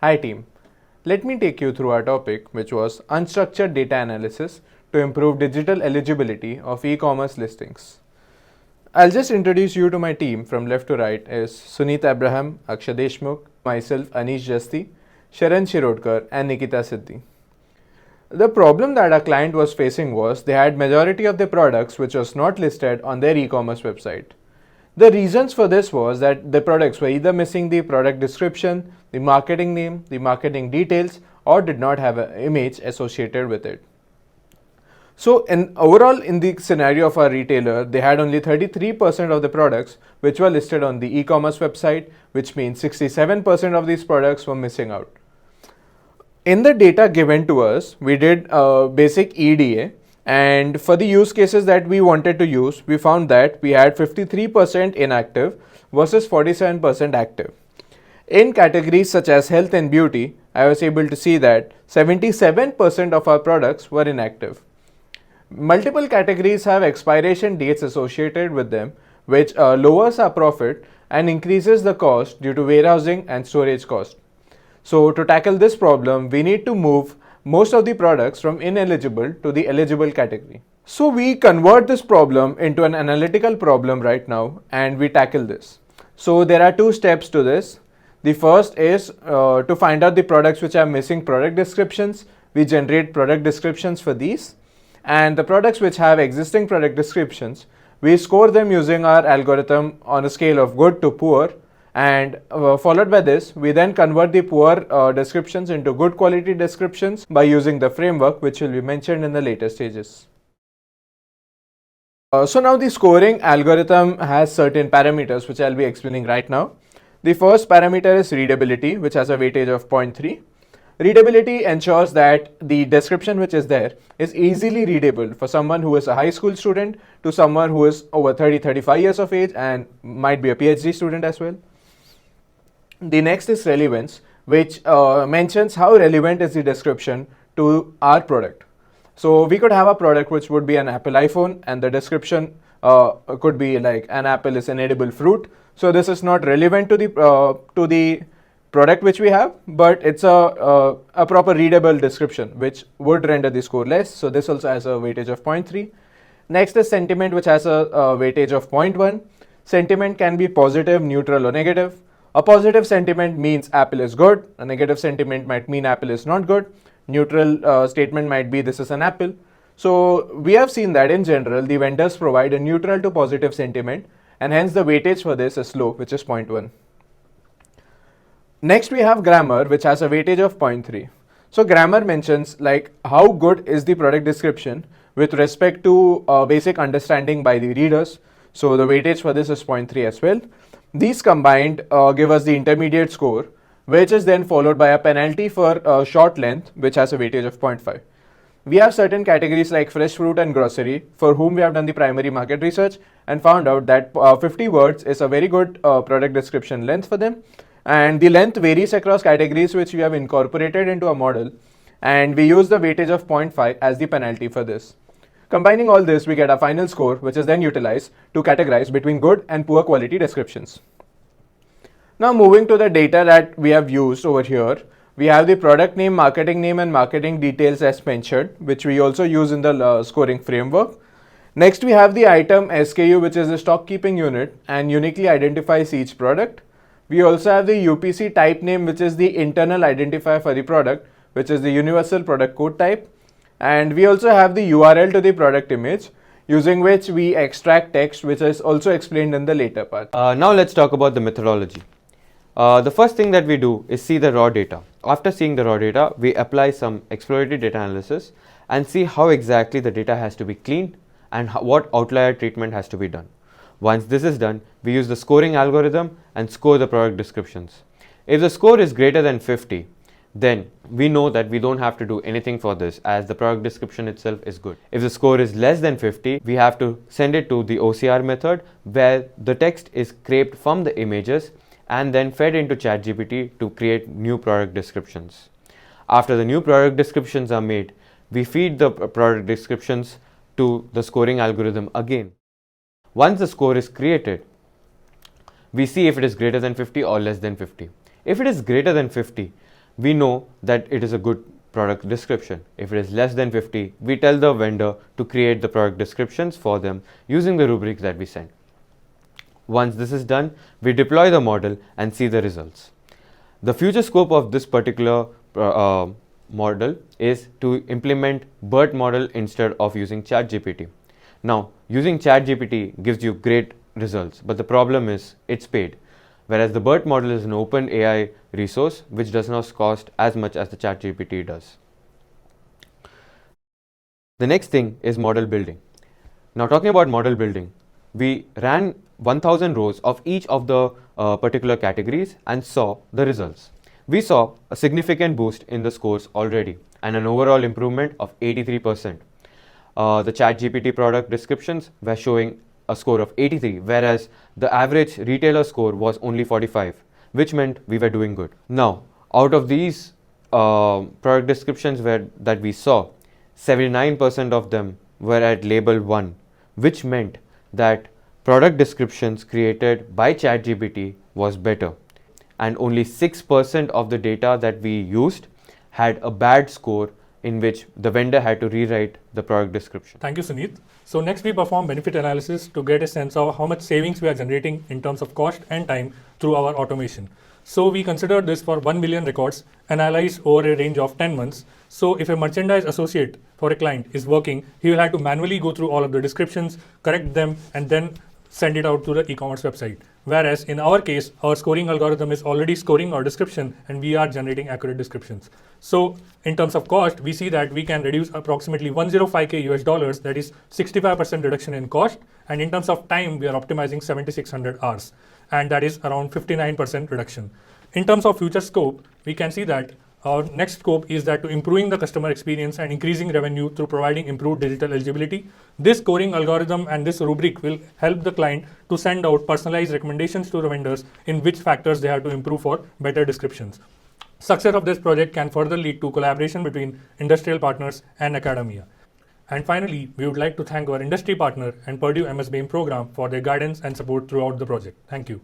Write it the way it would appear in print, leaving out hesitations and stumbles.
Hi team, let me take you through our topic, which was unstructured data analysis to improve digital eligibility of e-commerce listings. I'll just introduce you to my team from left to right is Suneet Abraham, Akshay Deshmukh, myself Anish Jasti, Sharan Shirodkar and Nikhitha Siddi. The problem that our client was facing was they had majority of their products which was not listed on their e-commerce website. The reasons for this was that the products were either missing the product description, the marketing name, the marketing details, or did not have an image associated with it. So overall in the scenario of our retailer, they had only 33% of the products which were listed on the e-commerce website, which means 67% of these products were missing out. In the data given to us, we did a basic EDA, and for the use cases that we wanted to use, we found that we had 53% inactive versus 47% active. In categories such as health and beauty, I was able to see that 77% of our products were inactive. Multiple categories have expiration dates associated with them, which lowers our profit and increases the cost due to warehousing and storage cost. So to tackle this problem, we need to move most of the products from ineligible to the eligible category. So we convert this problem into an analytical problem right now and we tackle this. So there are two steps to this. The first is to find out the products which are missing product descriptions. We generate product descriptions for these, and the products which have existing product descriptions, we score them using our algorithm on a scale of good to poor, and followed by this, we then convert the poor descriptions into good quality descriptions by using the framework which will be mentioned in the later stages. So now the scoring algorithm has certain parameters which I'll be explaining right now. The first parameter is readability, which has a weightage of 0.3. Readability ensures that the description which is there is easily readable for someone who is a high school student to someone who is over 30-35 years of age and might be a PhD student as well. The next is relevance, which mentions how relevant is the description to our product. So we could have a product which would be an Apple iPhone, and the description could be like an apple is an edible fruit. So this is not relevant to the product which we have, but it's a proper readable description which would render the score less. So this also has a weightage of 0.3. Next is sentiment, which has a weightage of 0.1. Sentiment can be positive, neutral or negative. A positive sentiment means Apple is good. A negative sentiment might mean Apple is not good. Neutral statement might be this is an apple. So we have seen that in general, the vendors provide a neutral to positive sentiment, and hence the weightage for this is low, which is 0.1. Next we have grammar, which has a weightage of 0.3. So grammar mentions like how good is the product description with respect to basic understanding by the readers. So the weightage for this is 0.3 as well. These combined give us the intermediate score, which is then followed by a penalty for short length, which has a weightage of 0.5. We have certain categories like fresh fruit and grocery, for whom we have done the primary market research and found out that 50 words is a very good product description length for them. And the length varies across categories which we have incorporated into a model, and we use the weightage of 0.5 as the penalty for this. Combining all this, we get a final score, which is then utilized to categorize between good and poor quality descriptions. Now moving to the data that we have used over here, we have the product name, and marketing details as mentioned, which we also use in the scoring framework. Next we have the item SKU, which is the stock keeping unit and uniquely identifies each product. We also have the UPC type name, which is the internal identifier for the product, which is the universal product code type. And we also have the URL to the product image, using which we extract text, which is also explained in the later part. Now let's talk about the methodology. The first thing that we do is see the raw data. After seeing the raw data, we apply some exploratory data analysis and see how exactly the data has to be cleaned and what outlier treatment has to be done. Once this is done, we use the scoring algorithm and score the product descriptions. If the score is greater than 50, then we know that we don't have to do anything for this, as the product description itself is good. If the score is less than 50, we have to send it to the OCR method, where the text is scraped from the images and then fed into ChatGPT to create new product descriptions. After the new product descriptions are made, we feed the product descriptions to the scoring algorithm again. Once the score is created, we see if it is greater than 50 or less than 50. If it is greater than 50, we know that it is a good product description. If it is less than 50, we tell the vendor to create the product descriptions for them using the rubrics that we send. Once this is done, we deploy the model and see the results. The future scope of this particular model is to implement BERT model instead of using ChatGPT. Now, using ChatGPT gives you great results, but the problem is it's paid, whereas the BERT model is an open AI resource which does not cost as much as the ChatGPT does. The next thing is model building. Now, talking about model building, we ran 1000 rows of each of the particular categories and saw the results. We saw a significant boost in the scores already and an overall improvement of 83%. The ChatGPT product descriptions were showing a score of 83, whereas the average retailer score was only 45, which meant we were doing good. Now, out of these product descriptions that we saw, 79% of them were at label 1, which meant that product descriptions created by ChatGPT was better, and only 6% of the data that we used had a bad score in which the vendor had to rewrite the product description. Thank you, Suneet. So next we perform benefit analysis to get a sense of how much savings we are generating in terms of cost and time through our automation. So we considered this for 1 million records analyzed over a range of 10 months. So if a merchandise associate for a client is working, he will have to manually go through all of the descriptions, correct them, and then send it out to the e-commerce website. Whereas in our case, our scoring algorithm is already scoring our description and we are generating accurate descriptions. So in terms of cost, we see that we can reduce approximately 105K US dollars, that is 65% reduction in cost. And in terms of time, we are optimizing 7,600 hours, and that is around 59% reduction. In terms of future scope, we can see that our next scope is that to improving the customer experience and increasing revenue through providing improved digital eligibility. This scoring algorithm and this rubric will help the client to send out personalized recommendations to the vendors in which factors they have to improve for better descriptions. Success of this project can further lead to collaboration between industrial partners and academia. And finally, we would like to thank our industry partner and Purdue MS BAME program for their guidance and support throughout the project. Thank you.